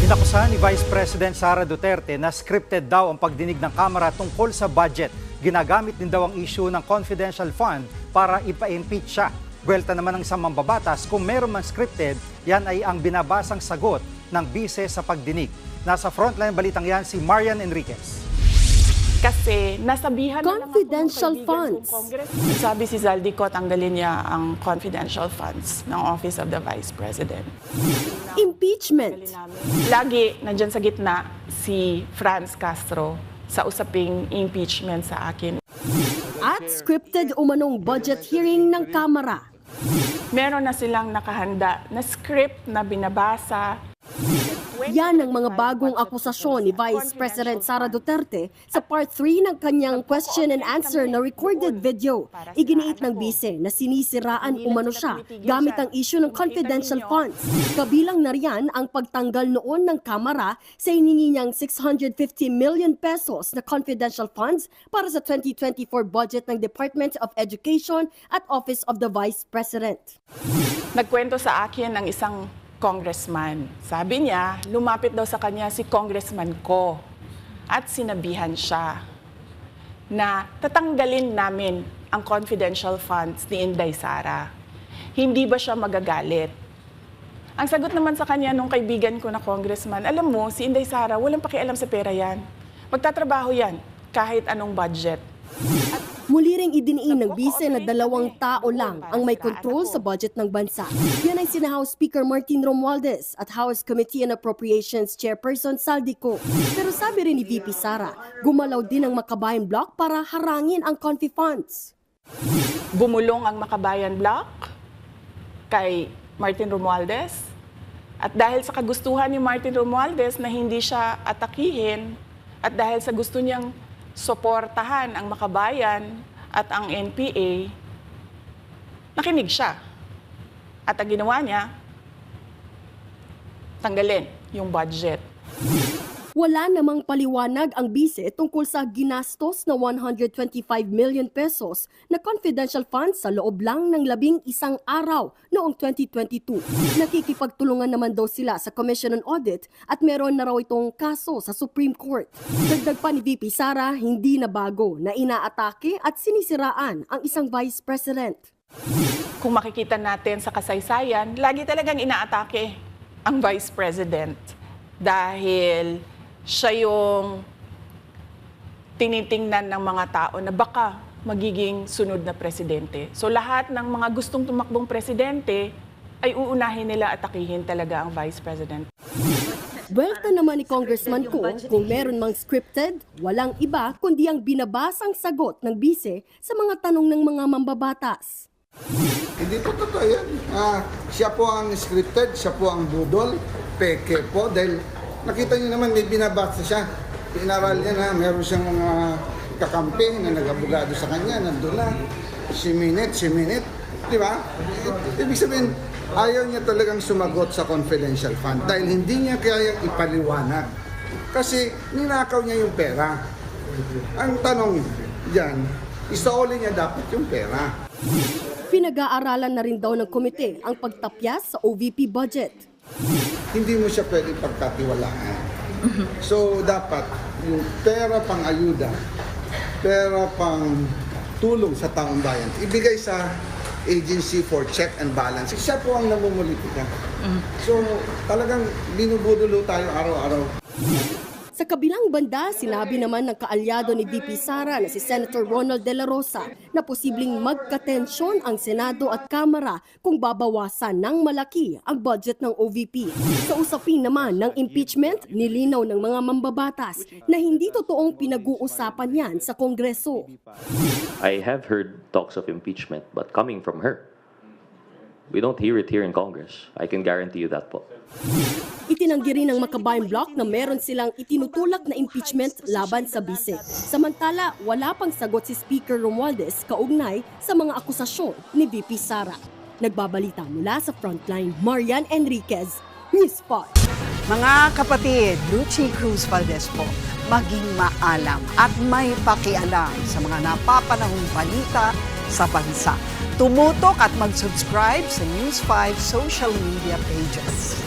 Inakusahan ni Vice President Sara Duterte na scripted daw ang pagdinig ng Kamara tungkol sa budget. Ginagamit din daw ang issue ng confidential fund para ipa-impeach siya. Buwelta naman ng isang mambabatas, kung meron man scripted, yan ay ang binabasang sagot ng bise sa pagdinig. Nasa frontline balitang yan si Marian Enriquez. Kasi nasabihan Confidential na ng mga funds. Congress. Sabi si Zaldico, tanggalin niya ang confidential funds ng Office of the Vice President. Impeachment. Lagi nandyan sa gitna si Franz Castro sa usaping impeachment sa akin. At scripted umanong budget hearing ng Kamara. Meron na silang nakahanda na script na binabasa. Yan ang mga bagong akusasyon ni Vice President Sara Duterte sa Part 3 ng kanyang question and answer na recorded video. Iginiit ng bise na sinisiraan umano siya gamit ang issue ng confidential funds. Kabilang na riyan ang pagtanggal noon ng Kamara sa hiningi niyang 650 million pesos na confidential funds para sa 2024 budget ng Department of Education at Office of the Vice President. Nagkwento sa akin ng isang congressman. Sabi niya, lumapit daw sa kanya si congressman ko at sinabihan siya na tatanggalin namin ang confidential funds ni Inday Sara. Hindi ba siya magagalit? Ang sagot naman sa kanya nung kaibigan ko na congressman, alam mo, si Inday Sara, walang pakialam sa pera yan. Magtatrabaho yan kahit anong budget. Muli ring idiniin ng bise na 2 tao lang ang may control sa budget ng bansa. Yan ay sina House Speaker Martin Romualdez at House Committee on Appropriations Chairperson Zaldico. Pero sabi rin ni VP Sara, gumalaw din ang Makabayan Bloc para harangin ang confi funds. Bumulong ang Makabayan Bloc kay Martin Romualdez. At dahil sa kagustuhan ni Martin Romualdez na hindi siya atakihin at dahil sa gusto niyang suportahan ang Makabayan at ang NPA, nakinig siya. At ang ginawa niya, tanggalin yung budget. Wala namang paliwanag ang bise tungkol sa ginastos na 125 million pesos na confidential funds sa loob lang ng 11 araw noong 2022. Nakikipagtulungan naman daw sila sa Commission on Audit at meron na raw itong kaso sa Supreme Court. Dagdag pa ni VP Sara, hindi na bago na inaatake at sinisiraan ang isang Vice President. Kung makikita natin sa kasaysayan, lagi talagang inaatake ang Vice President dahil siya yung tinitingnan ng mga tao na baka magiging sunod na presidente. So lahat ng mga gustong tumakbong presidente ay uunahin nila at atakihin talaga ang Vice President. Buwelta naman ni Congressman Ko, kung meron mang scripted, walang iba kundi ang binabasang sagot ng bise sa mga tanong ng mga mambabatas. Hindi po totoo yan. Siya po ang scripted, siya po ang budol, peke po, dahil nakita niyo naman may binabasa siya. Pinaral niya na meron siyang mga kakampi na nag-abogado sa kanya, nandun na, si minute, di ba? Ibig sabihin, ayaw niya talagang sumagot sa confidential fund dahil hindi niya kaya ipaliwanag. Kasi ninakaw niya yung pera. Ang tanong diyan, isauli niya dapat yung pera. Pinag-aaralan na rin daw ng komite ang pagtapyas sa OVP budget. Hindi mo siya pwede pagkatiwalaan. So, dapat yung pera pang ayuda, pera pang tulong sa taong bayan, ibigay sa Agency for Check and Balance. Siya po ang namumulitika. So, talagang binubudulo tayo araw-araw. Sa kabilang banda, sinabi naman ng kaalyado ni VP Sara na si Senator Ronald De La Rosa na posibleng magkatensyon ang Senado at Kamara kung babawasan ng malaki ang budget ng OVP. Sa usapin naman ng impeachment, nilinaw ng mga mambabatas na hindi totoong pinag-uusapan yan sa Kongreso. I have heard talks of impeachment, but coming from her. We don't hear it here in Congress. I can guarantee you that po. Itinanggi rin ng Makabayan Bloc na meron silang itinutulak na impeachment laban sa bise. Samantala, wala pang sagot si Speaker Romualdez kaugnay sa mga akusasyon ni VP Sara. Nagbabalita mula sa Frontline, Marian Enriquez, News 5. Mga kapatid, Lucy Cruz Valdez po, maging maalam at may pakialam sa mga napapanahong balita sa bansa. Tumutok at mag-subscribe sa News 5 social media pages.